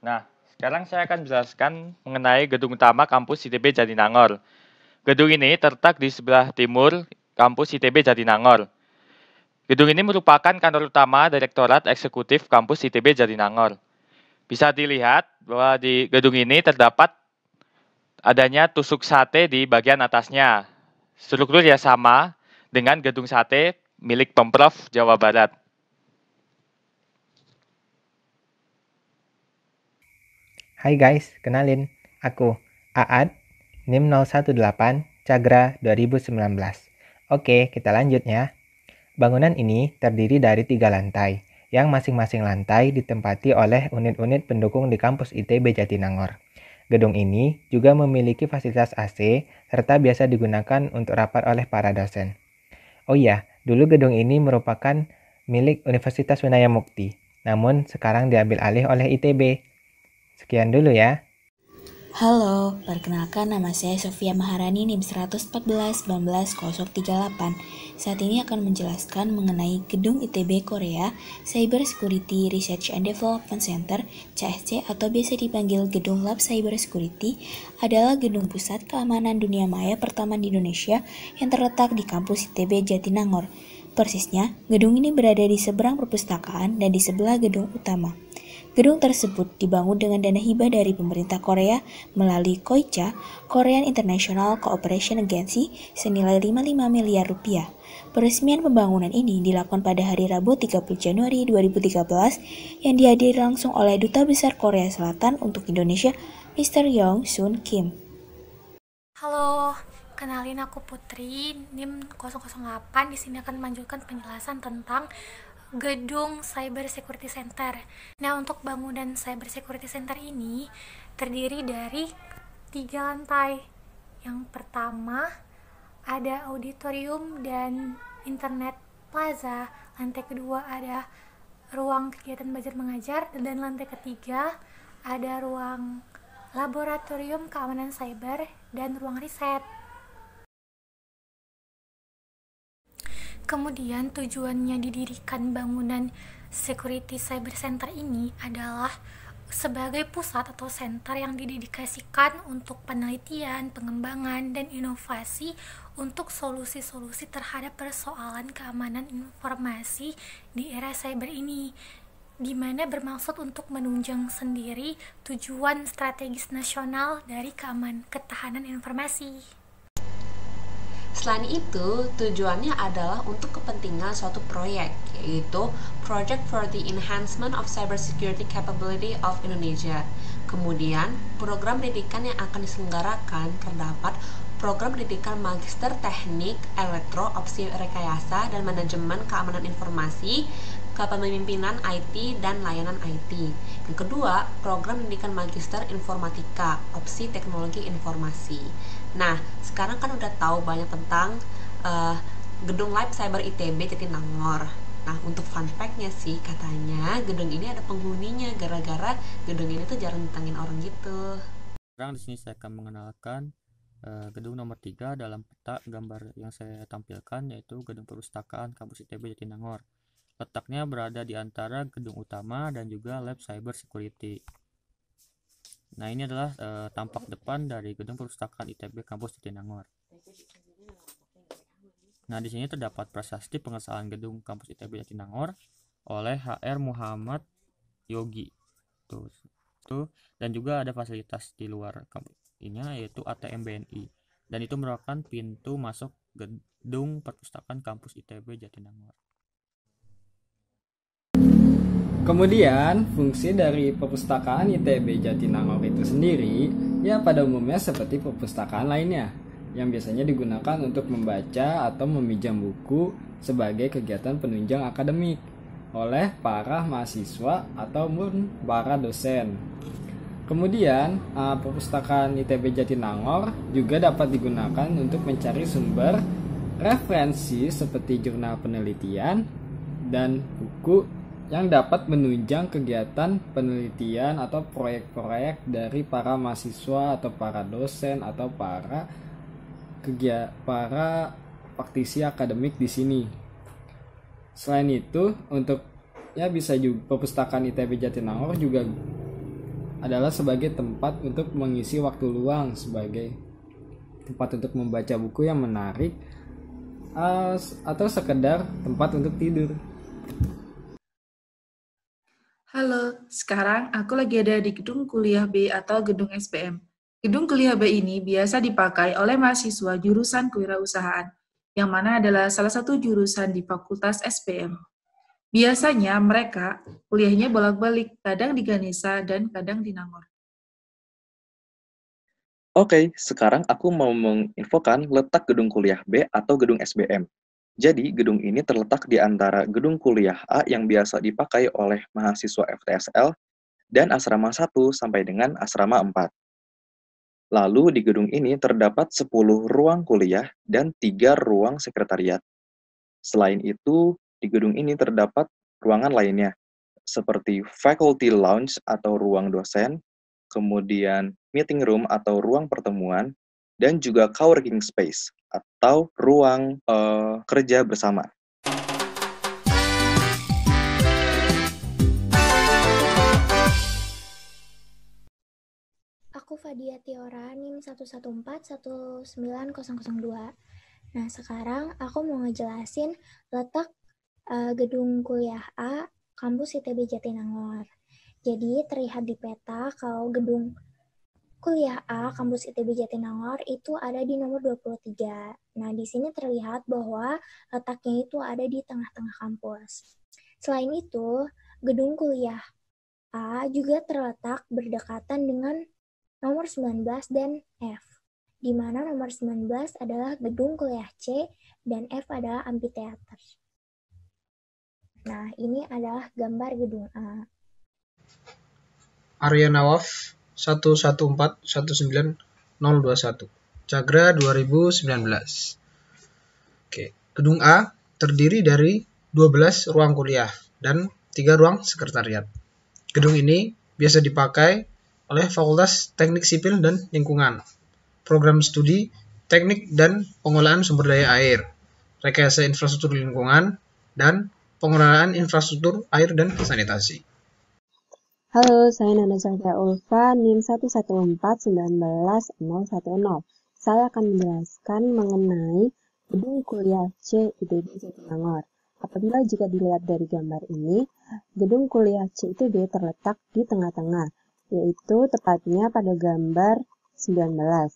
Nah, sekarang saya akan menjelaskan mengenai gedung utama kampus ITB Jatinangor. Gedung ini terletak di sebelah timur kampus ITB Jatinangor. Gedung ini merupakan kantor utama Direktorat Eksekutif Kampus ITB Jatinangor. Bisa dilihat bahwa di gedung ini terdapat adanya tusuk sate di bagian atasnya. Strukturnya sama dengan gedung sate milik Pemprov Jawa Barat. Hai guys, kenalin. Aku, Aad, NIM 018, Cagra 2019. Oke, kita lanjut ya. Bangunan ini terdiri dari 3 lantai, yang masing-masing lantai ditempati oleh unit-unit pendukung di kampus ITB Jatinangor. Gedung ini juga memiliki fasilitas AC, serta biasa digunakan untuk rapat oleh para dosen. Oh iya, dulu gedung ini merupakan milik Universitas Winaya Mukti, namun sekarang diambil alih oleh ITB. Sekian dulu ya. Halo, perkenalkan nama saya Sofia Maharani NIM 114-19-038. Saat ini akan menjelaskan mengenai Gedung ITB Korea Cyber Security Research and Development Center (CSC) atau biasa dipanggil Gedung Lab Cyber Security adalah gedung pusat keamanan dunia maya pertama di Indonesia yang terletak di kampus ITB Jatinangor. Persisnya, gedung ini berada di seberang perpustakaan dan di sebelah gedung utama. Gedung tersebut dibangun dengan dana hibah dari pemerintah Korea melalui KOICA, Korean International Cooperation Agency, senilai 55 miliar rupiah. Peresmian pembangunan ini dilakukan pada hari Rabu 30 Januari 2013 yang dihadiri langsung oleh Duta Besar Korea Selatan untuk Indonesia, Mr. Yong Sun Kim. Halo, kenalin aku Putri, NIM 008. Di sini akan melanjutkan penjelasan tentang Gedung Cyber Security Center. Nah, untuk bangunan Cyber Security Center ini terdiri dari 3 lantai. Yang pertama ada auditorium dan internet plaza. Lantai kedua ada ruang kegiatan belajar mengajar, dan lantai ketiga ada ruang laboratorium keamanan cyber dan ruang riset. Kemudian tujuannya didirikan bangunan Security Cyber Center ini adalah sebagai pusat atau center yang didedikasikan untuk penelitian, pengembangan, dan inovasi untuk solusi-solusi terhadap persoalan keamanan informasi di era cyber ini, di mana bermaksud untuk menunjang sendiri tujuan strategis nasional dari ketahanan informasi. Selain itu, tujuannya adalah untuk kepentingan suatu proyek, yaitu Project for the Enhancement of Cybersecurity Capability of Indonesia. Kemudian, program pendidikan yang akan diselenggarakan terdapat program pendidikan Magister Teknik Elektro Opsi Rekayasa dan Manajemen Keamanan Informasi, Kepemimpinan IT dan Layanan IT. Yang kedua, program pendidikan Magister Informatika Opsi Teknologi Informasi. Nah, sekarang kan udah tahu banyak tentang Gedung Lab Cyber ITB Jatinangor. Nah, untuk fun fact-nya sih, katanya gedung ini ada penghuninya gara-gara gedung ini tuh jarang ditangin orang gitu. Sekarang di sini saya akan mengenalkan gedung nomor 3 dalam peta gambar yang saya tampilkan, yaitu Gedung Perpustakaan Kampus ITB Jatinangor. Letaknya berada di antara gedung utama dan juga Lab Cyber Security. Nah, ini adalah tampak depan dari Gedung Perpustakaan ITB Kampus Jatinangor. Nah, di sini terdapat prasasti pengesahan Gedung Kampus ITB Jatinangor oleh HR Muhammad Yogi. Tuh. Dan juga ada fasilitas di luar kampus ini, yaitu ATM BNI. Dan itu merupakan pintu masuk Gedung Perpustakaan Kampus ITB Jatinangor. Kemudian, fungsi dari perpustakaan ITB Jatinangor itu sendiri, ya pada umumnya seperti perpustakaan lainnya, yang biasanya digunakan untuk membaca atau meminjam buku sebagai kegiatan penunjang akademik oleh para mahasiswa ataupun para dosen. Kemudian, perpustakaan ITB Jatinangor juga dapat digunakan untuk mencari sumber referensi seperti jurnal penelitian dan buku yang dapat menunjang kegiatan penelitian atau proyek-proyek dari para mahasiswa atau para dosen atau para praktisi akademik di sini. Selain itu, untuk bisa juga perpustakaan ITB Jatinangor juga adalah sebagai tempat untuk mengisi waktu luang, sebagai tempat untuk membaca buku yang menarik, atau sekedar tempat untuk tidur. Halo, sekarang aku lagi ada di gedung kuliah B atau gedung SBM. Gedung kuliah B ini biasa dipakai oleh mahasiswa jurusan kewirausahaan, yang mana adalah salah satu jurusan di Fakultas SBM. Biasanya mereka kuliahnya bolak-balik, kadang di Ganesha dan kadang di Nangor. Oke, sekarang aku mau menginfokan letak gedung kuliah B atau gedung SBM. Jadi, gedung ini terletak di antara gedung kuliah A yang biasa dipakai oleh mahasiswa FTSL dan asrama 1 sampai dengan asrama 4. Lalu di gedung ini terdapat 10 ruang kuliah dan 3 ruang sekretariat. Selain itu, di gedung ini terdapat ruangan lainnya, seperti faculty lounge atau ruang dosen, kemudian meeting room atau ruang pertemuan, dan juga coworking space atau ruang kerja bersama. Aku Fadia Tiora, NIM 114-19002. Nah, sekarang aku mau ngejelasin letak gedung kuliah A, kampus ITB Jatinangor. Jadi, terlihat di peta kalau gedung kuliah A, kampus ITB Jatinangor itu ada di nomor 23. Nah, di sini terlihat bahwa letaknya itu ada di tengah-tengah kampus. Selain itu, gedung kuliah A juga terletak berdekatan dengan nomor 19 dan F, di mana nomor 19 adalah gedung kuliah C dan F adalah amphitheater. Nah, ini adalah gambar gedung A. Arya Nawaf 114-19021, Cagra 2019. Oke, gedung A terdiri dari 12 ruang kuliah dan 3 ruang sekretariat. Gedung ini biasa dipakai oleh Fakultas Teknik Sipil dan Lingkungan, program studi Teknik dan Pengolahan Sumber Daya Air, Rekayasa Infrastruktur Lingkungan, dan Pengelolaan Infrastruktur Air dan Sanitasi. Halo, saya Nana Cahya Ulfa, NIM 114-19-010. Saya akan menjelaskan mengenai gedung kuliah C ITB Jatinangor. Apabila jika dilihat dari gambar ini, gedung kuliah C ITB terletak di tengah-tengah, yaitu tepatnya pada gambar 19.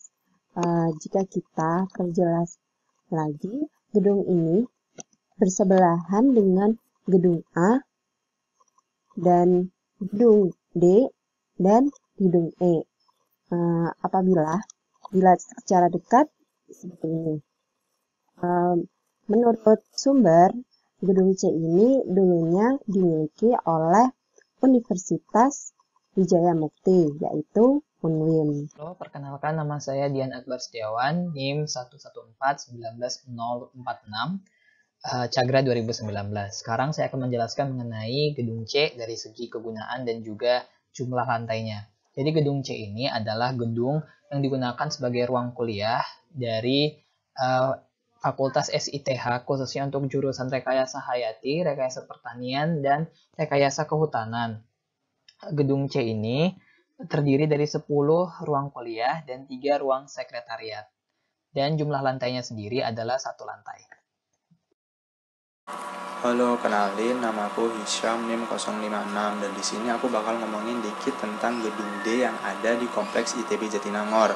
Jika kita perjelas lagi, gedung ini bersebelahan dengan gedung A dan gedung D dan gedung E. Apabila dilihat secara dekat seperti ini. Menurut sumber, gedung C ini dulunya dimiliki oleh Universitas Wijaya Mukti, yaitu UNWIM. Halo, perkenalkan nama saya Dian Akbar Setiawan, NIM 114-19046, Cagra 2019. Sekarang saya akan menjelaskan mengenai gedung C dari segi kegunaan dan juga jumlah lantainya. Jadi gedung C ini adalah gedung yang digunakan sebagai ruang kuliah dari Fakultas SITH, khususnya untuk jurusan Rekayasa Hayati, Rekayasa Pertanian, dan Rekayasa Kehutanan. Gedung C ini terdiri dari 10 ruang kuliah dan 3 ruang sekretariat. Dan jumlah lantainya sendiri adalah 1 lantai. Halo, kenalin, nama aku Hisham, NIM 056, dan di sini aku bakal ngomongin dikit tentang gedung D yang ada di Kompleks ITB Jatinangor.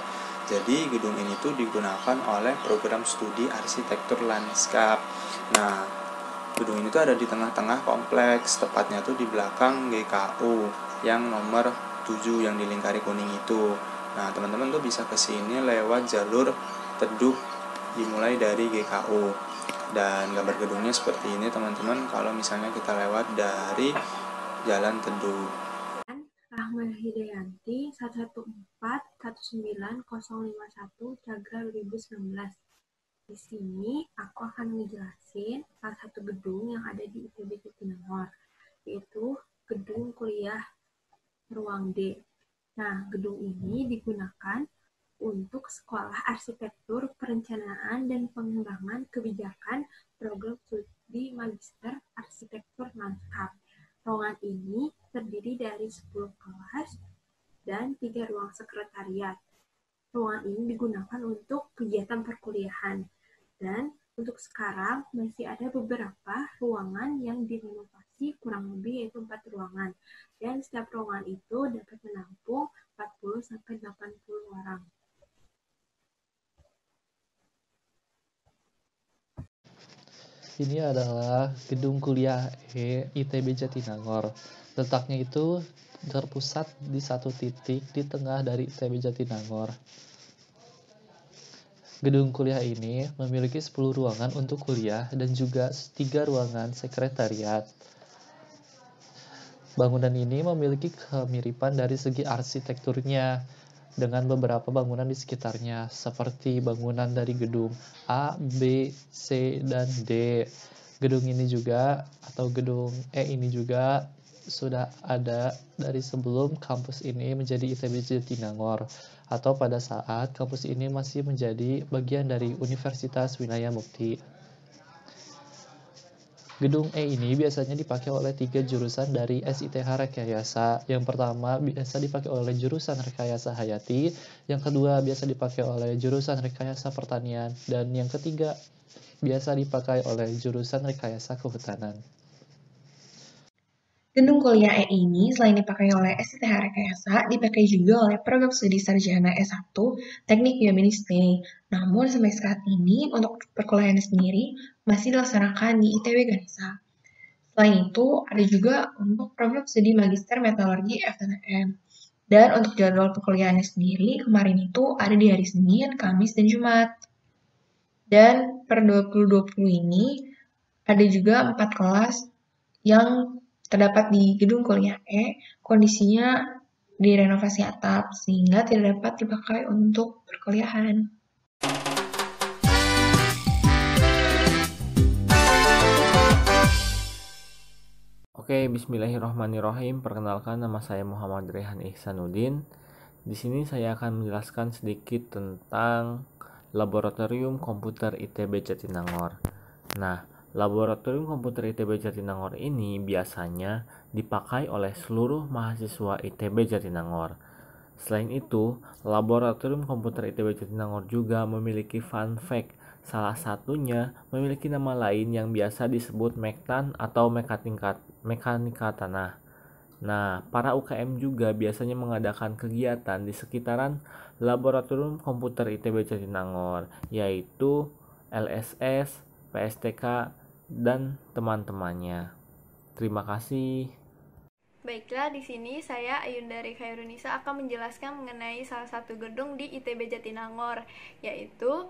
Jadi gedung ini tuh digunakan oleh program studi arsitektur lanskap. Nah, gedung ini tuh ada di tengah-tengah kompleks, tepatnya tuh di belakang GKU yang nomor 7 yang dilingkari kuning itu. Nah, teman-teman tuh bisa kesini lewat jalur Teduh dimulai dari GKU. Dan gambar gedungnya seperti ini teman-teman kalau misalnya kita lewat dari Jalan Teduh. Rahma Hidayanti 114-19051 Cagra 2019. Di sini aku akan ngejelasin salah satu gedung yang ada di ITB Jatinangor, yaitu gedung kuliah ruang D. Nah, gedung ini digunakan untuk Sekolah Arsitektur, Perencanaan, dan Pengembangan Kebijakan Program Studi Magister Arsitektur Lanskap. Ruangan ini terdiri dari 10 kelas ruang sekretariat. Ruangan ini digunakan untuk kegiatan perkuliahan. Dan untuk sekarang masih ada beberapa ruangan yang direnovasi, kurang lebih yaitu 4 ruangan. Dan setiap ruangan itu dapat menampung 40-80 orang. Ini adalah gedung kuliah E ITB Jatinangor. Letaknya itu terpusat di satu titik di tengah dari ITB Jatinangor. Gedung kuliah ini memiliki 10 ruangan untuk kuliah dan juga 3 ruangan sekretariat. Bangunan ini memiliki kemiripan dari segi arsitekturnya dengan beberapa bangunan di sekitarnya, seperti bangunan dari gedung A, B, C, dan D. Gedung ini juga, atau gedung E ini juga sudah ada dari sebelum kampus ini menjadi ITB Jatinangor, atau pada saat kampus ini masih menjadi bagian dari Universitas Winaya Mukti. Gedung E ini biasanya dipakai oleh 3 jurusan dari SITH Rekayasa. Yang pertama biasa dipakai oleh jurusan Rekayasa Hayati, yang kedua biasa dipakai oleh jurusan Rekayasa Pertanian, dan yang ketiga biasa dipakai oleh jurusan Rekayasa Kehutanan. Gedung kuliah E ini selain dipakai oleh SITH Rekayasa, dipakai juga oleh program studi sarjana S1 Teknik Bioministri. Namun sampai saat ini untuk perkuliahan sendiri masih dilaksanakan di ITB Ganesha. Selain itu ada juga untuk program studi Magister Metalurgi FTTM. Dan untuk jadwal perkuliahannya sendiri kemarin itu ada di hari Senin, Kamis, dan Jumat. Dan per 2020 ini ada juga 4 kelas yang terdapat di gedung kuliah E, kondisinya direnovasi atap sehingga tidak dapat dipakai untuk perkuliahan. Oke, bismillahirrahmanirrahim. Perkenalkan, nama saya Muhammad Rehan Ihsanuddin. Di sini saya akan menjelaskan sedikit tentang Laboratorium Komputer ITB Jatinangor. Nah, Laboratorium Komputer ITB Jatinangor ini biasanya dipakai oleh seluruh mahasiswa ITB Jatinangor. Selain itu, Laboratorium Komputer ITB Jatinangor juga memiliki fun fact. Salah satunya memiliki nama lain yang biasa disebut Mektan atau mekanika tanah. Nah, para UKM juga biasanya mengadakan kegiatan di sekitaran Laboratorium Komputer ITB Jatinangor, yaitu LSS, PSTK, dan teman-temannya. Terima kasih. Baiklah, di sini saya Ayundari Khairunisa akan menjelaskan mengenai salah satu gedung di ITB Jatinangor, yaitu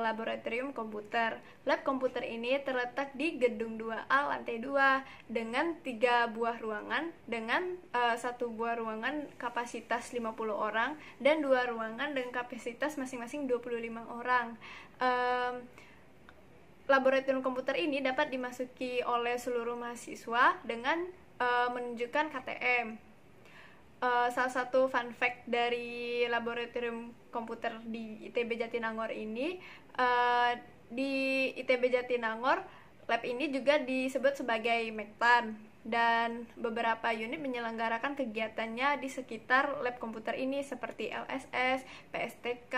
Laboratorium Komputer. Lab komputer ini terletak di gedung 2A lantai 2 dengan 3 buah ruangan dengan 1 buah ruangan kapasitas 50 orang dan 2 ruangan dengan kapasitas masing-masing 25 orang. Laboratorium komputer ini dapat dimasuki oleh seluruh mahasiswa dengan menunjukkan KTM. Salah satu fun fact dari Laboratorium Komputer di ITB Jatinangor ini, di ITB Jatinangor, lab ini juga disebut sebagai Mektan, dan beberapa unit menyelenggarakan kegiatannya di sekitar lab komputer ini seperti LSS, PSTK,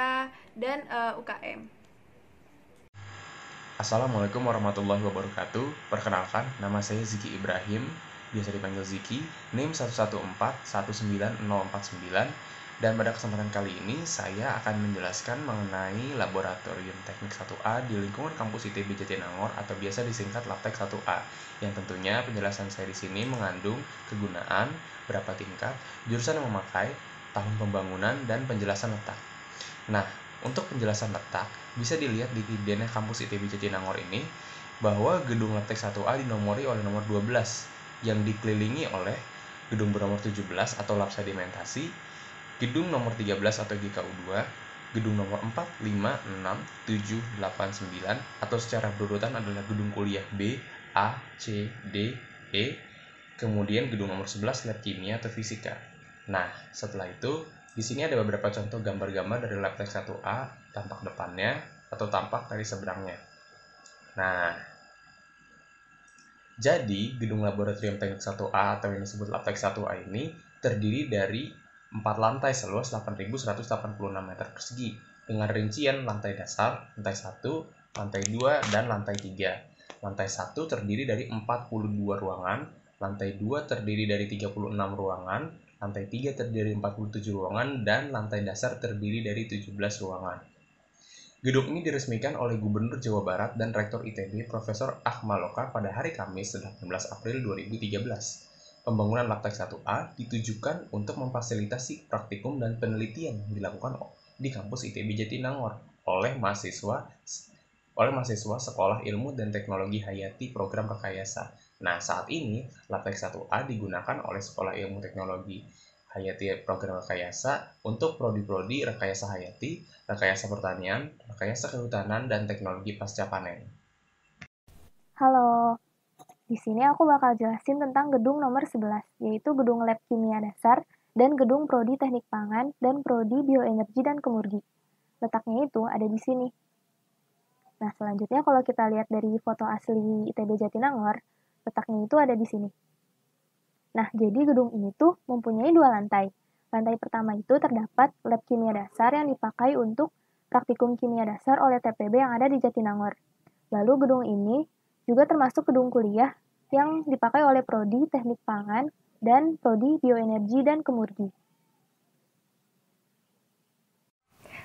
dan UKM. Assalamualaikum warahmatullahi wabarakatuh. Perkenalkan, nama saya Ziki Ibrahim, biasa dipanggil Ziki, NIM 114190049, dan pada kesempatan kali ini saya akan menjelaskan mengenai Laboratorium Teknik 1A di lingkungan kampus ITB Jatinangor atau biasa disingkat Labtek 1A, yang tentunya penjelasan saya di sini mengandung kegunaan, berapa tingkat, jurusan yang memakai, tahun pembangunan, dan penjelasan letak. Nah, untuk penjelasan letak bisa dilihat di denah kampus ITB Jatinangor ini bahwa gedung Labtek 1A dinomori oleh nomor 12 yang dikelilingi oleh gedung bernomor 17 atau lab sedimentasi, gedung nomor 13 atau GKU2, gedung nomor 4, 5, 6, 7, 8, 9 atau secara berurutan adalah gedung kuliah B, A, C, D, E, kemudian gedung nomor 11 lab kimia atau fisika. Nah, setelah itu di sini ada beberapa contoh gambar-gambar dari Labtek 1A, tampak depannya atau tampak dari seberangnya. Nah, jadi, gedung Laboratorium Teknik 1A atau yang disebut Labtek 1A ini terdiri dari 4 lantai seluas 8.186 meter persegi dengan rincian lantai dasar, lantai 1, lantai 2, dan lantai 3. Lantai 1 terdiri dari 42 ruangan, lantai 2 terdiri dari 36 ruangan, lantai 3 terdiri dari 47 ruangan, dan lantai dasar terdiri dari 17 ruangan. Gedung ini diresmikan oleh Gubernur Jawa Barat dan Rektor ITB Profesor Akmaloka pada hari Kamis 18 April 2013. Pembangunan Laptek 1A ditujukan untuk memfasilitasi praktikum dan penelitian yang dilakukan di kampus ITB Jatinangor oleh mahasiswa Sekolah Ilmu dan Teknologi Hayati Program Rekayasa. Nah, saat ini Laptek 1A digunakan oleh Sekolah Ilmu Teknologi Hayati Program Rekayasa untuk prodi-prodi Rekayasa Hayati, Rekayasa Pertanian, Rekayasa Kehutanan, dan Teknologi Pasca Panen. Halo, di sini aku bakal jelasin tentang gedung nomor 11, yaitu gedung Lab Kimia Dasar dan gedung Prodi Teknik Pangan dan Prodi Bioenergi dan Kemurgi. Letaknya itu ada di sini. Nah, selanjutnya kalau kita lihat dari foto asli ITB Jatinangor, letaknya itu ada di sini. Nah, jadi gedung ini tuh mempunyai 2 lantai. Lantai pertama itu terdapat lab kimia dasar yang dipakai untuk praktikum kimia dasar oleh TPB yang ada di Jatinangor. Lalu gedung ini juga termasuk gedung kuliah yang dipakai oleh Prodi Teknik Pangan dan Prodi Bioenergi dan Kemurgi.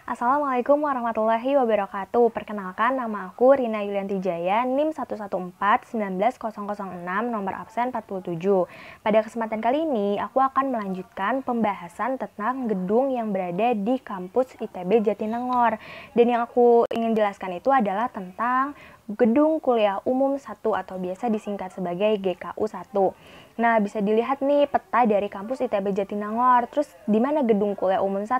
Assalamualaikum warahmatullahi wabarakatuh. Perkenalkan, nama aku Rina Yulianti Jaya, NIM 114-19006, nomor absen 47. Pada kesempatan kali ini, aku akan melanjutkan pembahasan tentang gedung yang berada di kampus ITB Jatinangor. Dan yang aku ingin jelaskan itu adalah tentang Gedung Kuliah Umum 1 atau biasa disingkat sebagai GKU 1. Nah, bisa dilihat nih peta dari kampus ITB Jatinangor. Terus di mana Gedung Kuliah Umum 1?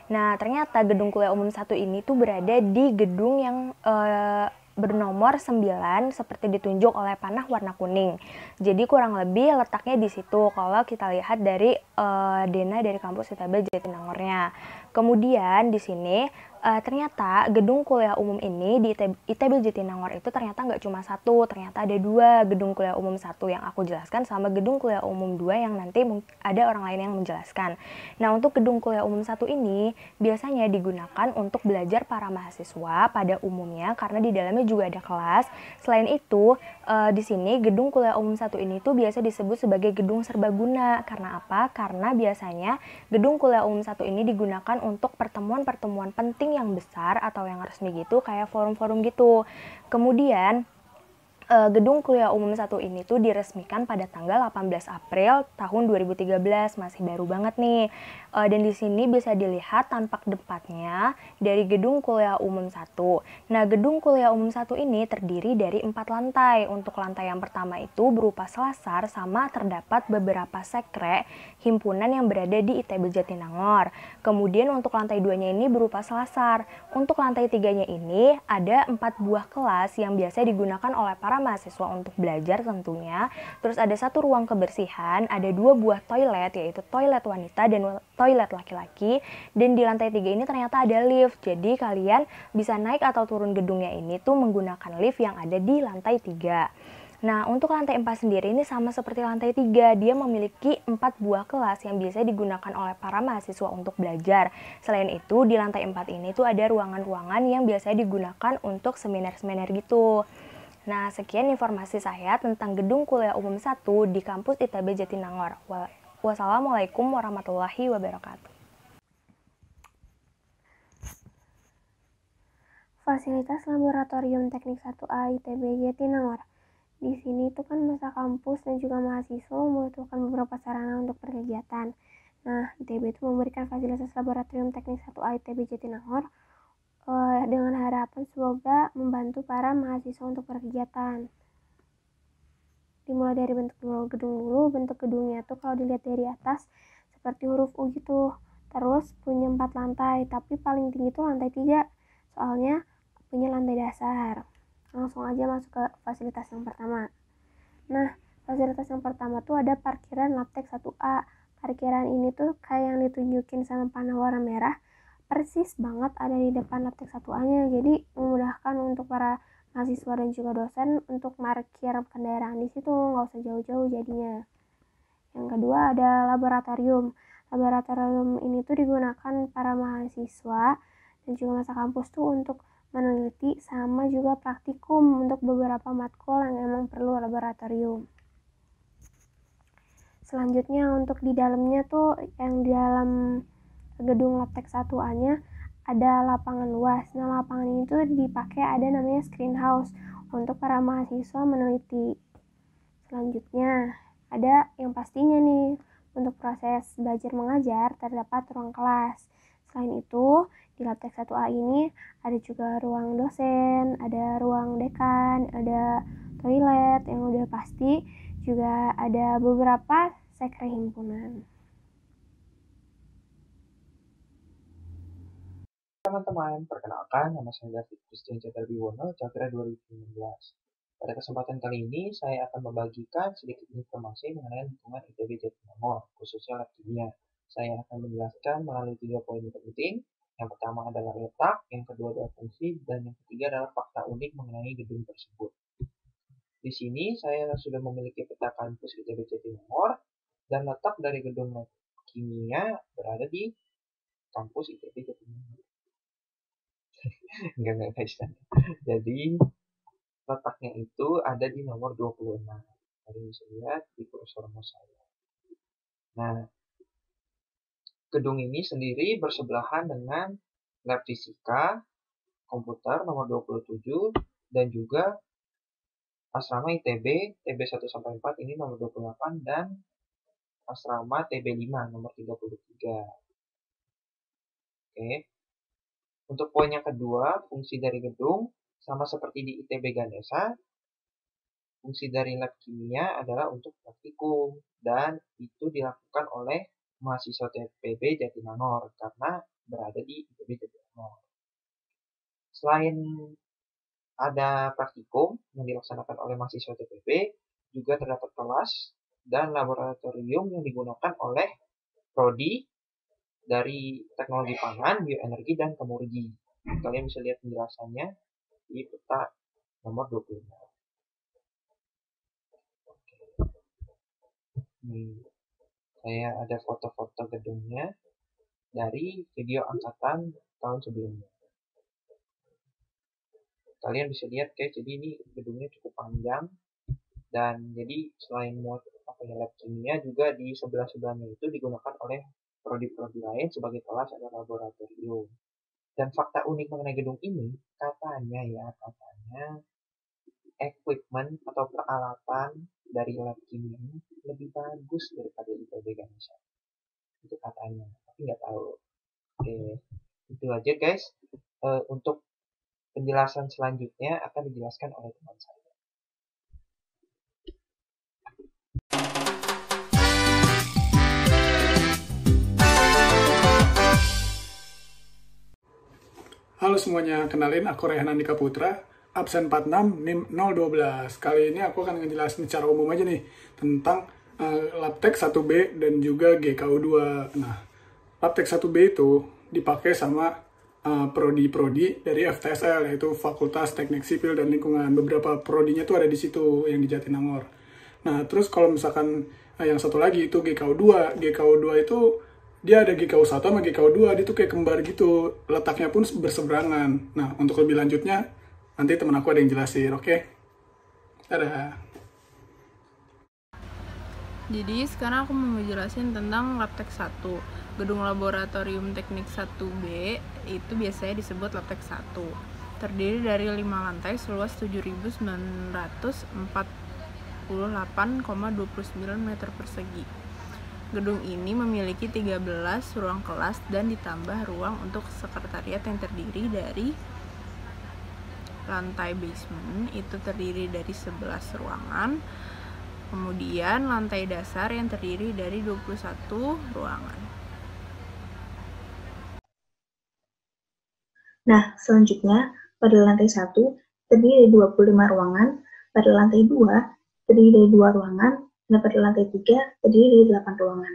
Nah, ternyata Gedung Kuliah Umum 1 ini tuh berada di gedung yang bernomor 9 seperti ditunjuk oleh panah warna kuning. Jadi kurang lebih letaknya di situ kalau kita lihat dari denah dari kampus ITB Jatinangornya. Kemudian di sini ternyata gedung kuliah umum ini di ITB Jatinangor itu ternyata nggak cuma satu, ternyata ada 2 gedung kuliah umum 1 yang aku jelaskan sama gedung kuliah umum 2 yang nanti ada orang lain yang menjelaskan. Nah, untuk gedung kuliah umum 1 ini biasanya digunakan untuk belajar para mahasiswa pada umumnya karena di dalamnya juga ada kelas. Selain itu, di sini gedung kuliah umum 1 ini tuh biasa disebut sebagai gedung serbaguna. Karena apa? Karena biasanya gedung kuliah umum 1 ini digunakan untuk pertemuan-pertemuan penting yang besar atau yang resmi gitu, kayak forum-forum gitu. Kemudian gedung kuliah umum 1 ini tuh diresmikan pada tanggal 18 April tahun 2013, masih baru banget nih. Dan di sini bisa dilihat tampak depannya dari gedung kuliah umum 1. Nah, gedung kuliah umum 1 ini terdiri dari 4 lantai. Untuk lantai yang pertama itu berupa selasar sama terdapat beberapa sekre himpunan yang berada di ITB Jatinangor. Kemudian untuk lantai 2-nya ini berupa selasar. Untuk lantai 3-nya ini ada 4 buah kelas yang biasa digunakan oleh para mahasiswa untuk belajar tentunya. Terus ada 1 ruang kebersihan, ada 2 buah toilet yaitu toilet wanita dan toilet laki-laki, dan di lantai 3 ini ternyata ada lift. Jadi kalian bisa naik atau turun gedungnya ini tuh menggunakan lift yang ada di lantai 3. Nah, untuk lantai 4 sendiri ini sama seperti lantai 3, dia memiliki 4 buah kelas yang biasa digunakan oleh para mahasiswa untuk belajar. Selain itu, di lantai 4 ini tuh ada ruangan-ruangan yang biasa digunakan untuk seminar-seminar gitu. Nah, sekian informasi saya tentang Gedung Kuliah Umum 1 di kampus ITB Jatinangor. Wassalamualaikum warahmatullahi wabarakatuh. Fasilitas Laboratorium Teknik 1A ITB Jatinangor. Di sini itu kan masa kampus dan juga mahasiswa membutuhkan beberapa sarana untuk berkegiatan. Nah, ITB itu memberikan fasilitas Laboratorium Teknik 1A ITB Jatinangor dengan harapan semoga membantu para mahasiswa untuk berkegiatan. Dimulai dari bentuk gedung dulu. Bentuk gedungnya tuh kalau dilihat dari atas seperti huruf U gitu. Terus punya 4 lantai, tapi paling tinggi itu lantai 3. Soalnya punya lantai dasar. Langsung aja masuk ke fasilitas yang pertama. Nah, fasilitas yang pertama tuh ada parkiran Laptek 1A. Parkiran ini tuh kayak yang ditunjukin sama panah warna merah. Persis banget ada di depan Laptek 1A-nya. Jadi memudahkan untuk para mahasiswa dan juga dosen untuk parkir kendaraan di situ, nggak usah jauh-jauh jadinya. Yang kedua ada laboratorium. Laboratorium ini tuh digunakan para mahasiswa dan juga masa kampus tuh untuk meneliti sama juga praktikum untuk beberapa matkul yang emang perlu laboratorium. Selanjutnya untuk di dalamnya tuh yang di dalam gedung Labtek 1A-nya ada lapangan luas. Nah, lapangan ini tuh dipakai ada namanya screen house untuk para mahasiswa meneliti. Selanjutnya ada yang pastinya nih untuk proses belajar mengajar terdapat ruang kelas. Selain itu, di Labtek 1A ini ada juga ruang dosen, ada ruang dekan, ada toilet yang udah pasti, juga ada beberapa sekre himpunan. Teman-teman, perkenalkan nama saya David Christian Chandra Biwono, Cakra 2019. Pada kesempatan kali ini, saya akan membagikan sedikit informasi mengenai lingkungan ITB Jatinangor, khususnya lab kimia. Saya akan menjelaskan melalui 3 poin penting. Yang pertama adalah letak, yang kedua adalah fungsi, dan yang ketiga adalah fakta unik mengenai gedung tersebut. Di sini saya sudah memiliki peta kampus ITB Jatinangor, dan letak dari gedung lab kimia berada di kampus ITB Jatinangor. Enggak guys. Jadi letaknya itu ada di nomor 26. Kalian bisa lihat di kursor mouse saya. Nah, gedung ini sendiri bersebelahan dengan lab fisika, komputer nomor 27, dan juga asrama ITB, TB 1-4 ini nomor 28, dan asrama TB 5 nomor 33. Oke. Untuk poin yang kedua, fungsi dari gedung, sama seperti di ITB Ganesa, fungsi dari lab kimia adalah untuk praktikum, dan itu dilakukan oleh mahasiswa TPB Jatinangor karena berada di ITB Jatinangor. Selain ada praktikum yang dilaksanakan oleh mahasiswa TPB, juga terdapat kelas dan laboratorium yang digunakan oleh prodi dari teknologi pangan, bioenergi, dan kemurgi. Kalian bisa lihat penjelasannya di peta nomor 25. Saya ada foto-foto gedungnya dari video angkatan tahun sebelumnya. Kalian bisa lihat guys, jadi ini gedungnya cukup panjang, dan jadi selain muat lab kimia juga di sebelah-sebelahnya itu digunakan oleh prodi-prodi lain sebagai kelas atau laboratorium. Dan fakta unik mengenai gedung ini, katanya equipment atau peralatan dari lab kimia ini lebih bagus daripada ITB Ganesa. Itu katanya, tapi nggak tahu. Oke, itu aja guys. Untuk penjelasan selanjutnya akan dijelaskan oleh teman saya. Halo semuanya, kenalin aku Rehan Andika Putra, absen 46, NIM 012. Kali ini aku akan ngejelasin secara umum aja nih tentang Labtek 1B dan juga GKU2. Nah, Labtek 1B itu dipakai sama prodi-prodi dari FTSL, yaitu Fakultas Teknik Sipil dan Lingkungan. Beberapa prodinya tuh ada di situ yang di Jatinangor. Nah, terus kalau misalkan yang satu lagi itu GKU2. GKU2 itu dia ada GKU1 sama GKU2, dia tuh kayak kembar gitu, letaknya pun berseberangan. Nah, untuk lebih lanjutnya, nanti temen aku ada yang jelasin, oke? Dadah! Jadi, sekarang aku mau ngejelasin tentang Labtek 1. Gedung Laboratorium Teknik 1B itu biasanya disebut Labtek 1. Terdiri dari 5 lantai seluas 7.948,29 meter persegi. Gedung ini memiliki 13 ruang kelas dan ditambah ruang untuk sekretariat yang terdiri dari lantai basement, itu terdiri dari 11 ruangan, kemudian lantai dasar yang terdiri dari 21 ruangan. Nah, selanjutnya pada lantai 1 terdiri dari 25 ruangan, pada lantai 2 terdiri dari 2 ruangan, dan pada lantai 3 terdiri dari 8 ruangan.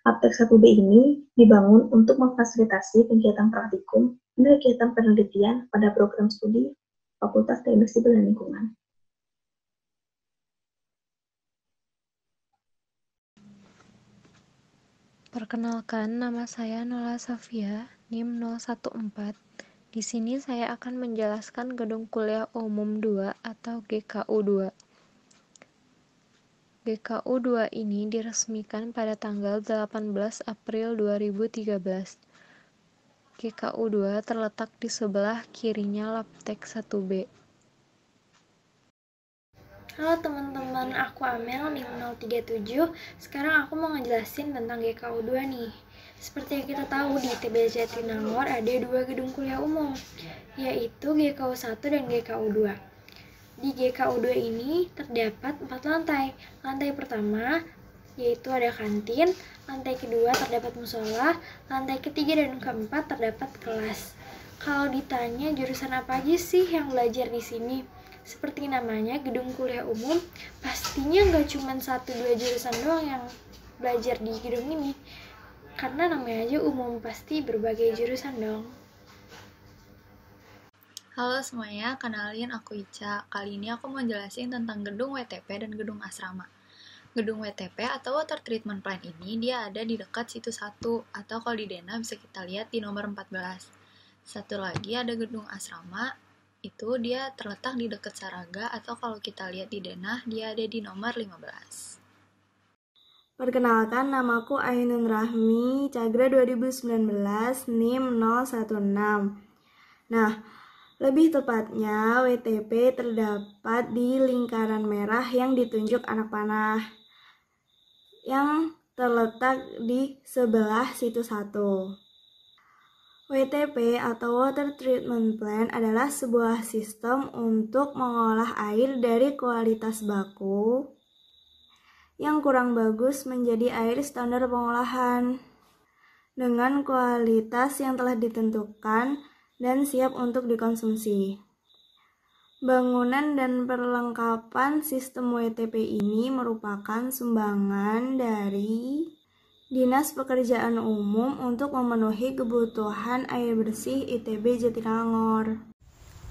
Labtek 1B ini dibangun untuk memfasilitasi kegiatan praktikum dan kegiatan penelitian pada program studi Fakultas Teknik Sipil dan Lingkungan. Perkenalkan, nama saya Nola Safia, NIM 014. Di sini saya akan menjelaskan Gedung Kuliah Umum 2 atau GKU 2. GKU 2 ini diresmikan pada tanggal 18 April 2013. GKU 2 terletak di sebelah kirinya Laptek 1B. Halo teman-teman, aku Amel, NIM 037. Sekarang aku mau ngejelasin tentang GKU 2 nih. Seperti yang kita tahu, di ITB Jatinangor ada dua gedung kuliah umum, yaitu GKU 1 dan GKU 2. Di GKU 2 ini terdapat 4 lantai. Lantai pertama yaitu ada kantin, lantai kedua terdapat musola, lantai ketiga dan keempat terdapat kelas. Kalau ditanya jurusan apa aja sih yang belajar di sini? Seperti namanya, gedung kuliah umum, pastinya nggak cuma 1-2 jurusan doang yang belajar di gedung ini. Karena namanya aja umum, pasti berbagai jurusan dong. Halo semuanya, kenalin aku Ica. Kali ini aku mau jelasin tentang gedung WTP dan gedung asrama. Gedung WTP atau Water Treatment Plant ini dia ada di dekat situ 1, atau kalau di Dena bisa kita lihat di nomor 14. Satu lagi ada gedung asrama, itu dia terletak di dekat Saraga, atau kalau kita lihat di Denah, dia ada di nomor 15. Perkenalkan, namaku Ainun Rahmi, Cagra 2019, NIM 016. Nah, lebih tepatnya WTP terdapat di lingkaran merah yang ditunjuk anak panah, yang terletak di sebelah situ 1. WTP atau Water Treatment Plant adalah sebuah sistem untuk mengolah air dari kualitas baku yang kurang bagus menjadi air standar pengolahan dengan kualitas yang telah ditentukan dan siap untuk dikonsumsi. Bangunan dan perlengkapan sistem WTP ini merupakan sumbangan dari Dinas Pekerjaan Umum untuk memenuhi kebutuhan air bersih ITB Jatinangor.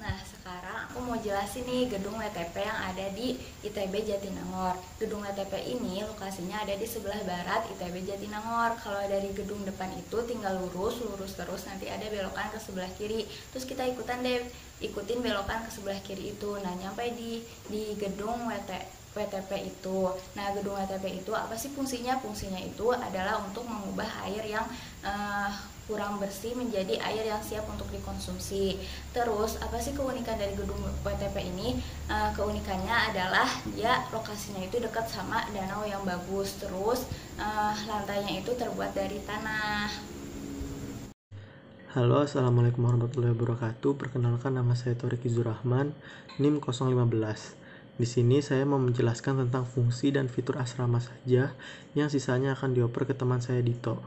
Nah, sekarang aku mau jelasin nih gedung WTP yang ada di ITB Jatinangor. Gedung WTP ini lokasinya ada di sebelah barat ITB Jatinangor. Kalau dari gedung depan itu tinggal lurus terus, nanti ada belokan ke sebelah kiri. Terus kita ikutin belokan ke sebelah kiri itu. Nah, nyampe di gedung WTP itu. Nah, gedung WTP itu apa sih fungsinya? Fungsinya itu adalah untuk mengubah air yang kurang bersih menjadi air yang siap untuk dikonsumsi. Terus, apa sih keunikan dari gedung WTP ini? Keunikannya adalah dia lokasinya itu dekat sama danau yang bagus. Terus, lantainya itu terbuat dari tanah. Halo, assalamualaikum warahmatullahi wabarakatuh. Perkenalkan, nama saya Thorik Izurrahman, NIM 015. Di sini saya mau menjelaskan tentang fungsi dan fitur asrama saja, yang sisanya akan dioper ke teman saya Dito.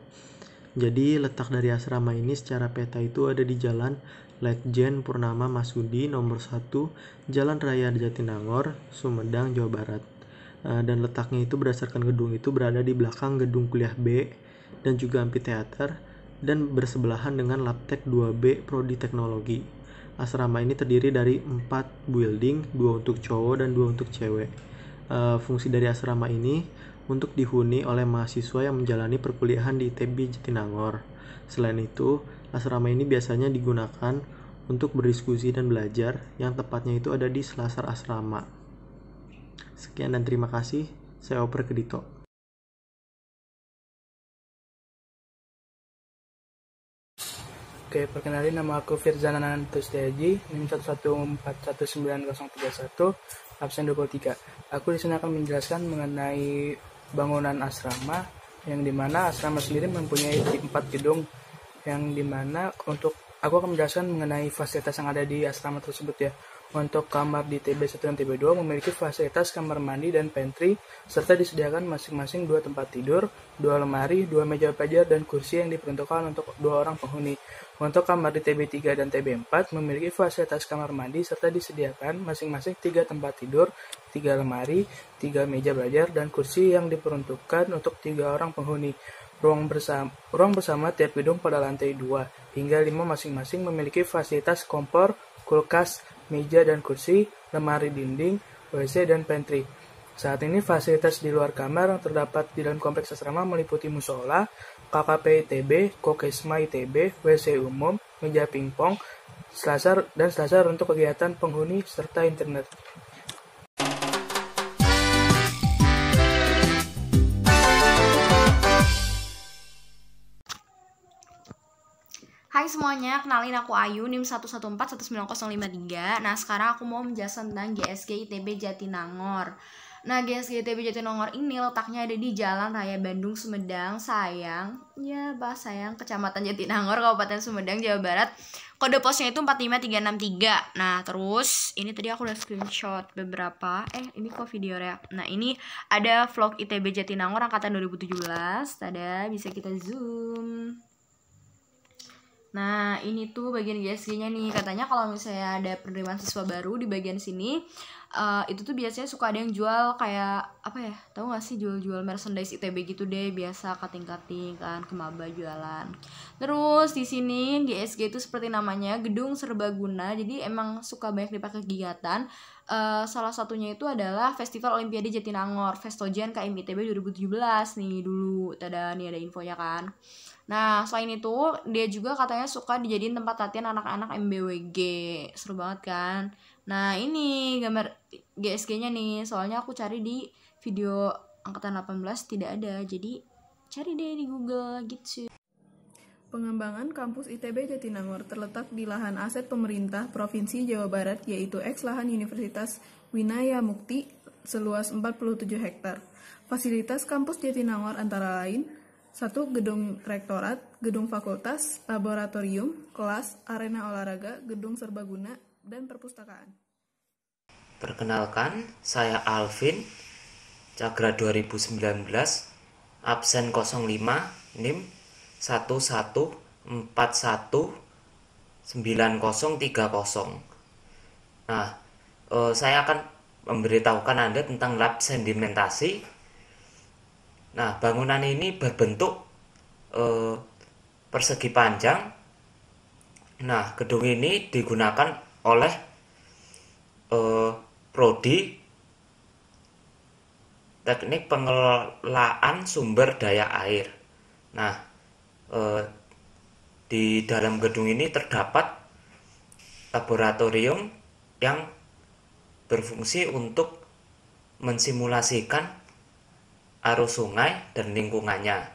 Jadi letak dari asrama ini secara peta itu ada di Jalan Letjen Purnama Masudi nomor 1, Jalan Raya Jatinangor, Sumedang, Jawa Barat. Dan letaknya itu berdasarkan gedung itu berada di belakang gedung kuliah B dan juga amphitheater, dan bersebelahan dengan Laptek 2B Prodi Teknologi. Asrama ini terdiri dari 4 building, 2 untuk cowok dan 2 untuk cewek. Fungsi dari asrama ini untuk dihuni oleh mahasiswa yang menjalani perkuliahan di ITB Jatinangor. Selain itu, asrama ini biasanya digunakan untuk berdiskusi dan belajar, yang tepatnya itu ada di selasar asrama. Sekian dan terima kasih, saya oper ke Dito. Oke, perkenalin, nama aku Firzan Anantus Teji, NIM 1141931, absen 23. Aku di sini akan menjelaskan mengenai bangunan asrama, yang dimana asrama sendiri mempunyai 4 gedung, yang dimana aku akan menjelaskan mengenai fasilitas yang ada di asrama tersebut ya. Untuk kamar di TB1 dan TB2 memiliki fasilitas kamar mandi dan pantry, serta disediakan masing-masing 2 tempat tidur, 2 lemari, 2 meja belajar, dan kursi yang diperuntukkan untuk 2 orang penghuni. Untuk kamar di TB3 dan TB4 memiliki fasilitas kamar mandi, serta disediakan masing-masing 3 tempat tidur, 3 lemari, 3 meja belajar, dan kursi yang diperuntukkan untuk 3 orang penghuni. Ruang bersama tiap gedung pada lantai 2 hingga 5 masing-masing memiliki fasilitas kompor, kulkas, meja dan kursi, lemari dinding, WC, dan pantry. Saat ini fasilitas di luar kamar yang terdapat di dalam kompleks asrama meliputi musola, KKP ITB, Kokesma ITB, WC umum, meja pingpong, selasar untuk kegiatan penghuni serta internet. Hai semuanya, kenalin aku Ayu, NIM 114190553. Nah, sekarang aku mau menjelaskan tentang GSG ITB Jatinangor. Nah, GSG ITB Jatinangor ini letaknya ada di Jalan Raya Bandung Sumedang, Kecamatan Jatinangor, Kabupaten Sumedang, Jawa Barat. Kode posnya itu 45363. Nah, terus ini tadi aku udah screenshot beberapa. Ini kok video ya. Nah, ini ada vlog ITB Jatinangor angkatan 2017. Tada, bisa kita zoom. Nah, ini tuh bagian GSG-nya nih. Katanya kalau misalnya ada penerimaan siswa baru di bagian sini, itu tuh biasanya suka ada yang jual kayak apa ya? Tahu gak sih jual-jual merchandise ITB gitu deh, biasa kating-kating kan, kemaba jualan. Terus di sini GSG itu seperti namanya, gedung serbaguna. Jadi emang suka banyak dipakai kegiatan. Salah satunya itu adalah Festival Olimpiade Jatinangor, Festojan KM ITB 2017 nih dulu. Tada, nih ada infonya kan. Nah, selain itu, dia juga katanya suka dijadiin tempat latihan anak-anak MBWG. Seru banget kan? Nah, ini gambar GSG-nya nih. Soalnya aku cari di video angkatan 18 tidak ada. Jadi, cari deh di Google gitu. Pengembangan kampus ITB Jatinangor terletak di lahan aset pemerintah Provinsi Jawa Barat, yaitu eks-lahan Universitas Winaya Mukti seluas 47 hektar. Fasilitas kampus Jatinangor antara lain 1. Gedung rektorat, gedung fakultas, laboratorium, kelas, arena olahraga, gedung serbaguna, dan perpustakaan. Perkenalkan, saya Alvin, Cagra 2019, absen 05, NIM 11419030. Nah, saya akan memberitahukan Anda tentang lab sedimentasi. Nah, bangunan ini berbentuk persegi panjang. Nah, gedung ini digunakan oleh Prodi Teknik Pengelolaan Sumber Daya Air. Nah, di dalam gedung ini terdapat laboratorium yang berfungsi untuk mensimulasikan arus sungai dan lingkungannya.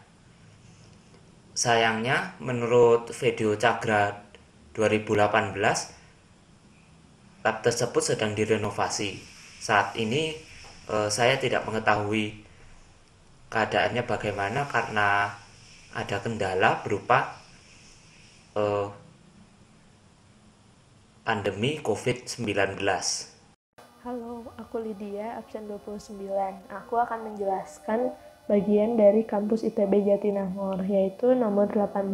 Sayangnya, menurut video Cagra 2018, lab tersebut sedang direnovasi. Saat ini saya tidak mengetahui keadaannya bagaimana karena ada kendala berupa pandemi COVID-19. Halo, aku Lydia, absen 29. Aku akan menjelaskan bagian dari kampus ITB Jatinangor, yaitu nomor 18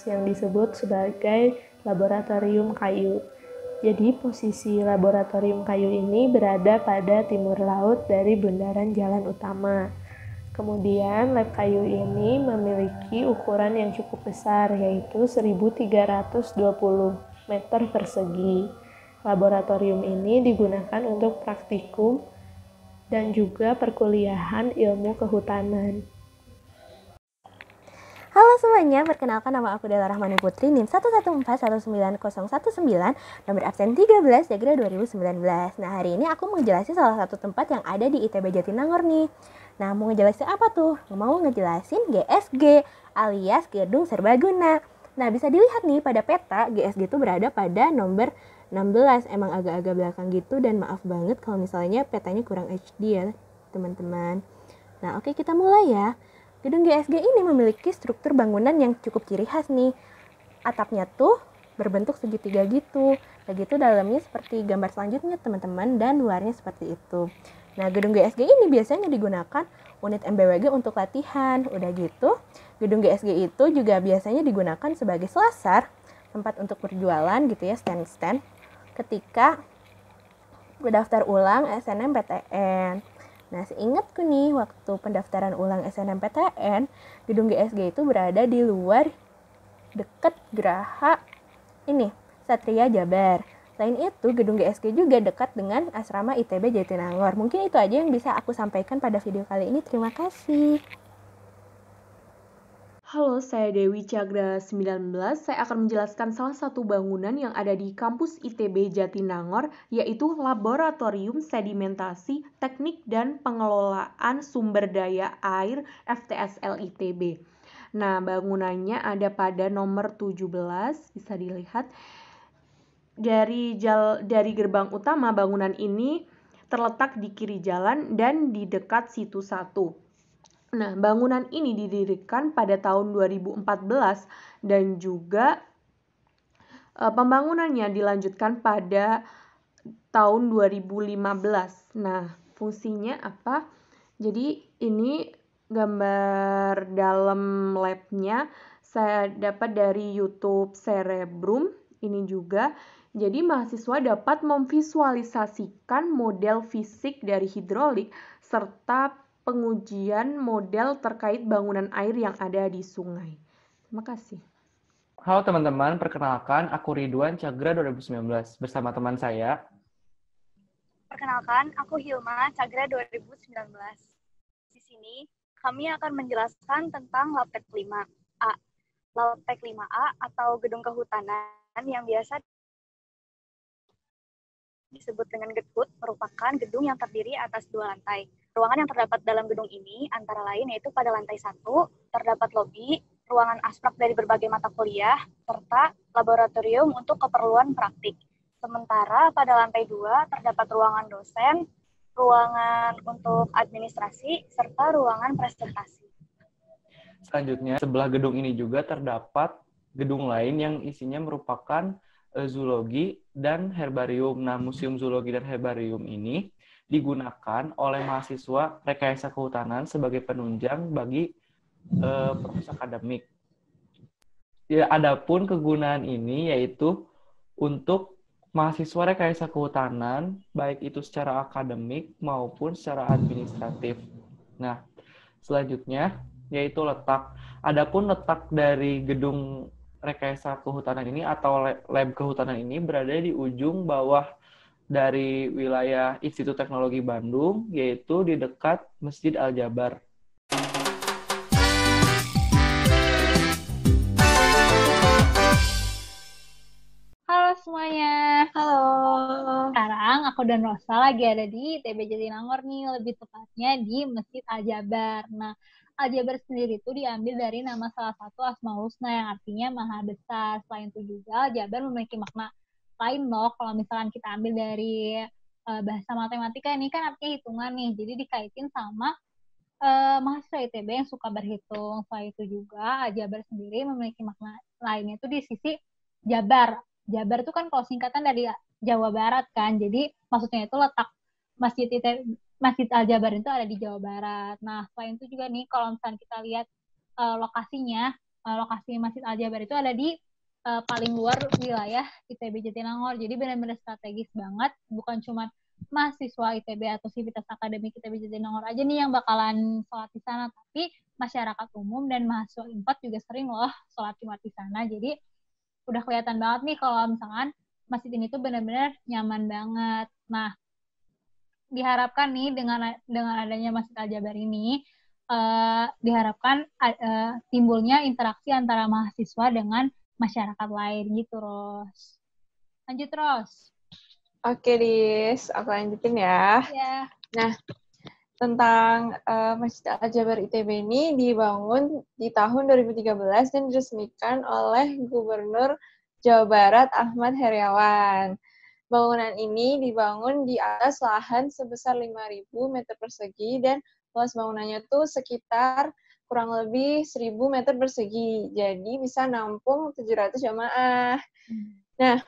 yang disebut sebagai laboratorium kayu. Jadi posisi laboratorium kayu ini berada pada timur laut dari bundaran jalan utama. Kemudian lab kayu ini memiliki ukuran yang cukup besar, yaitu 1320 meter persegi. Laboratorium ini digunakan untuk praktikum dan juga perkuliahan ilmu kehutanan. Halo semuanya, perkenalkan nama aku Dela Rahmani Putri, NIM 114190119, nomor absen 13, Cagra 2019. Nah, hari ini aku mau ngejelasin salah satu tempat yang ada di ITB Jatinangor nih. Nah, mau ngejelasin apa tuh? Mau ngejelasin GSG, alias Gedung Serbaguna. Nah, bisa dilihat nih pada peta, GSG itu berada pada nomor 16, emang agak-agak belakang gitu, dan maaf banget kalau misalnya petanya kurang HD ya teman-teman. Nah, oke, kita mulai ya. Gedung GSG ini memiliki struktur bangunan yang cukup ciri khas nih. Atapnya tuh berbentuk segitiga gitu. Begitu dalamnya seperti gambar selanjutnya teman-teman, dan luarnya seperti itu. Nah, gedung GSG ini biasanya digunakan unit MBWG untuk latihan. Udah gitu, gedung GSG itu juga biasanya digunakan sebagai selasar, tempat untuk berjualan gitu ya, stand-stand, ketika mendaftar ulang SNMPTN. Nah, seingatku nih, waktu pendaftaran ulang SNMPTN, gedung GSG itu berada di luar dekat Geraha ini, Satria Jabar. Selain itu, gedung GSG juga dekat dengan asrama ITB Jatinangor. Mungkin itu aja yang bisa aku sampaikan pada video kali ini. Terima kasih. Halo, saya Dewi Cagra 19. Saya akan menjelaskan salah satu bangunan yang ada di kampus ITB Jatinangor, yaitu Laboratorium Sedimentasi, Teknik dan Pengelolaan Sumber Daya Air FTSL ITB. Nah, bangunannya ada pada nomor 17, bisa dilihat. Dari gerbang utama, bangunan ini terletak di kiri jalan dan di dekat situ 1. Nah, bangunan ini didirikan pada tahun 2014 dan juga pembangunannya dilanjutkan pada tahun 2015. Nah, fungsinya apa? Jadi ini gambar dalam labnya saya dapat dari YouTube Cerebrum ini juga. Jadi mahasiswa dapat memvisualisasikan model fisik dari hidrolik serta pengujian model terkait bangunan air yang ada di sungai. Terima kasih. Halo teman-teman, perkenalkan aku Ridwan Cagra 2019 bersama teman saya. Perkenalkan, aku Hilma Cagra 2019. Di sini kami akan menjelaskan tentang Laptek 5A. Laptek 5A atau gedung kehutanan yang biasa disebut dengan Gedhut merupakan gedung yang terdiri atas 2 lantai. Ruangan yang terdapat dalam gedung ini antara lain yaitu pada lantai 1 terdapat lobi, ruangan asprak dari berbagai mata kuliah, serta laboratorium untuk keperluan praktik. Sementara pada lantai 2 terdapat ruangan dosen, ruangan untuk administrasi, serta ruangan presentasi. Selanjutnya, sebelah gedung ini juga terdapat gedung lain yang isinya merupakan zoologi dan herbarium. Nah, Museum Zoologi dan Herbarium ini digunakan oleh mahasiswa rekayasa kehutanan sebagai penunjang bagi proses akademik. Ya, adapun kegunaan ini yaitu untuk mahasiswa rekayasa kehutanan, baik itu secara akademik maupun secara administratif. Nah, selanjutnya yaitu letak. Adapun letak dari gedung rekayasa kehutanan ini atau lab kehutanan ini berada di ujung bawah dari wilayah Institut Teknologi Bandung, yaitu di dekat Masjid Al-Jabar. Halo semuanya. Halo. Sekarang aku dan Rosa lagi ada di ITB Jatinangor nih, lebih tepatnya di Masjid Al-Jabar. Nah, Al-Jabar sendiri itu diambil dari nama salah satu Asmaul Husna yang artinya maha besar. Selain itu juga Al-Jabar memiliki makna lain loh. Kalau misalkan kita ambil dari bahasa matematika ini kan artinya hitungan nih, jadi dikaitin sama mahasiswa ITB yang suka berhitung. Selain itu juga Al-Jabar sendiri memiliki makna lainnya itu di sisi Jabar. Jabar itu kan kalau singkatan dari Jawa Barat kan, jadi maksudnya itu letak Masjid Al-Jabar itu ada di Jawa Barat. Nah, selain itu juga nih, kalau misalnya kita lihat lokasinya, lokasi Masjid Al-Jabar itu ada di paling luar wilayah ITB Jatinangor. Jadi benar-benar strategis banget, bukan cuma mahasiswa ITB atau sivitas akademik ITB Jatinangor aja nih yang bakalan sholat di sana, tapi masyarakat umum dan mahasiswa Unpad juga sering loh sholat Jumat di sana. Jadi udah kelihatan banget nih kalau misalkan masjid ini tuh benar-benar nyaman banget. Nah, diharapkan nih dengan adanya Masjid Al-Jabar ini diharapkan timbulnya interaksi antara mahasiswa dengan masyarakat lain gitu, Ros. Lanjut, Ros. Oke, Dis. Aku lanjutin ya. Iya. Nah, tentang Masjid Al-Jabar ITB ini dibangun di tahun 2013 dan diresmikan oleh Gubernur Jawa Barat Ahmad Heriawan. Bangunan ini dibangun di atas lahan sebesar 5.000 meter persegi dan luas bangunannya tuh sekitar kurang lebih 1.000 meter persegi. Jadi bisa nampung 700 jamaah. Nah,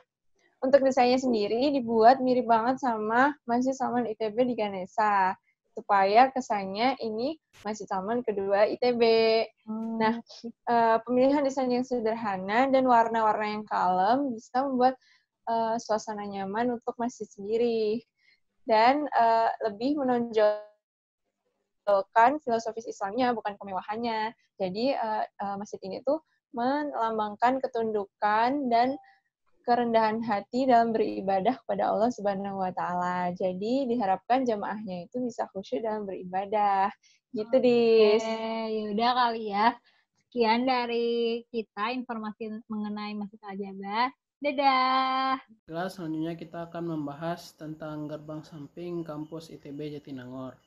untuk desainnya sendiri dibuat mirip banget sama Masjid Salman ITB di Ganesha, supaya kesannya ini Masjid Salman kedua ITB. Nah, pemilihan desain yang sederhana dan warna-warna yang kalem bisa membuat suasana nyaman untuk masjid sendiri. Dan lebih menonjolkan filosofis Islamnya, bukan kemewahannya. Jadi, masjid ini tuh melambangkan ketundukan dan kerendahan hati dalam beribadah kepada Allah Subhanahu wa Ta'ala. Jadi diharapkan jamaahnya itu bisa khusyuk dalam beribadah. Gitu, Dis. Yaudah kali ya. Sekian dari kita informasi mengenai Masjid Al-Jabar. Dadah. Kelas selanjutnya kita akan membahas tentang gerbang samping kampus ITB Jatinangor.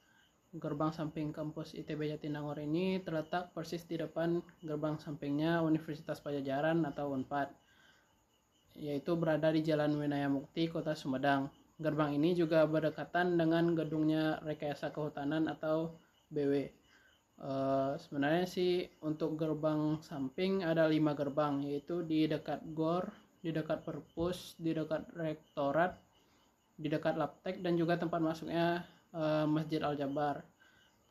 Gerbang samping kampus ITB Jatinangor ini terletak persis di depan gerbang sampingnya Universitas Pajajaran atau UNPAD, yaitu berada di Jalan Winaya Mukti, Kota Sumedang. Gerbang ini juga berdekatan dengan gedungnya Rekayasa Kehutanan atau BW. Sebenarnya sih untuk gerbang samping ada 5 gerbang, yaitu di dekat GOR, di dekat Perpus, di dekat Rektorat, di dekat Laptek, dan juga tempat masuknya Masjid Al-Jabar.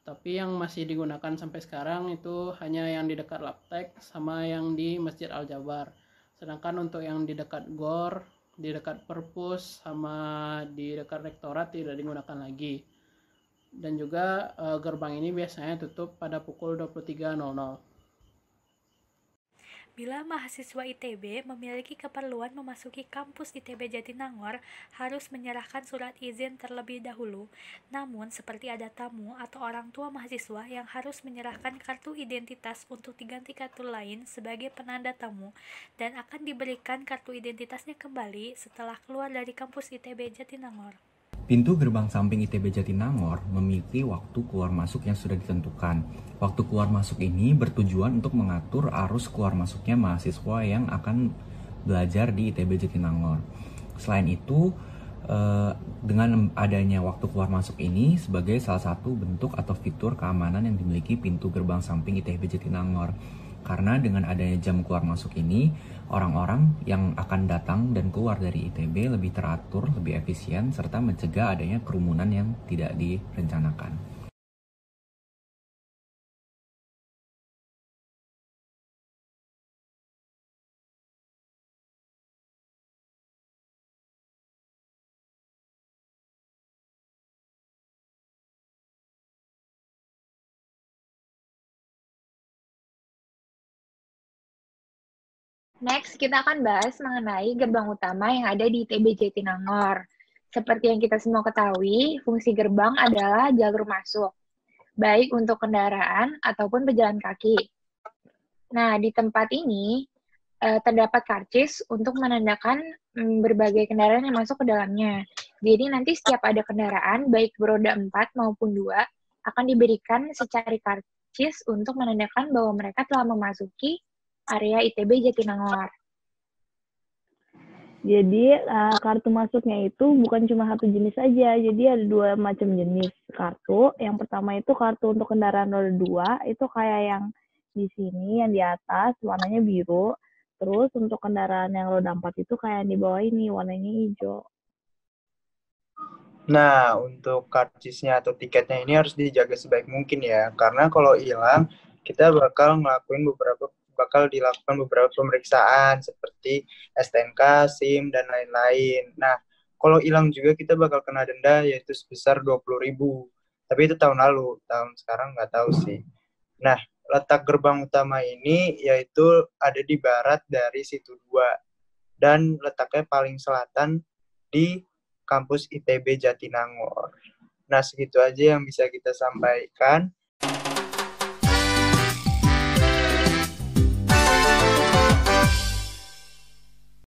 Tapi yang masih digunakan sampai sekarang itu hanya yang di dekat Laptek sama yang di Masjid Al-Jabar. Sedangkan untuk yang di dekat GOR, di dekat Perpus, sama di dekat Rektorat tidak digunakan lagi. Dan juga gerbang ini biasanya tutup pada pukul 23.00. Bila mahasiswa ITB memiliki keperluan memasuki kampus ITB Jatinangor, harus menyerahkan surat izin terlebih dahulu. Namun, seperti ada tamu atau orang tua mahasiswa yang harus menyerahkan kartu identitas untuk diganti kartu lain sebagai penanda tamu, dan akan diberikan kartu identitasnya kembali setelah keluar dari kampus ITB Jatinangor. Pintu gerbang samping ITB Jatinangor memiliki waktu keluar masuk yang sudah ditentukan. Waktu keluar masuk ini bertujuan untuk mengatur arus keluar masuknya mahasiswa yang akan belajar di ITB Jatinangor. Selain itu, dengan adanya waktu keluar masuk ini sebagai salah satu bentuk atau fitur keamanan yang dimiliki pintu gerbang samping ITB Jatinangor. Karena dengan adanya jam keluar masuk ini, orang-orang yang akan datang dan keluar dari ITB lebih teratur, lebih efisien, serta mencegah adanya kerumunan yang tidak direncanakan. Next, kita akan bahas mengenai gerbang utama yang ada di ITB Jatinangor. Seperti yang kita semua ketahui, fungsi gerbang adalah jalur masuk, baik untuk kendaraan ataupun pejalan kaki. Nah, di tempat ini terdapat karcis untuk menandakan berbagai kendaraan yang masuk ke dalamnya. Jadi nanti setiap ada kendaraan, baik beroda 4 maupun 2, akan diberikan secari karcis untuk menandakan bahwa mereka telah memasuki area ITB Jatinangor. Jadi kartu masuknya itu bukan cuma satu jenis saja, jadi ada 2 macam jenis kartu. Yang pertama itu kartu untuk kendaraan roda 2, itu kayak yang di sini, yang di atas, warnanya biru. Terus untuk kendaraan yang roda 4 itu kayak yang di bawah ini, warnanya hijau. Nah, untuk karcisnya atau tiketnya ini harus dijaga sebaik mungkin ya, karena kalau hilang, kita bakal dilakukan beberapa pemeriksaan seperti STNK, SIM, dan lain-lain. Nah, kalau hilang juga kita bakal kena denda yaitu sebesar 20.000. Tapi itu tahun lalu, tahun sekarang nggak tahu sih. Nah, letak gerbang utama ini yaitu ada di barat dari Situ 2 dan letaknya paling selatan di kampus ITB Jatinangor. Nah, segitu aja yang bisa kita sampaikan.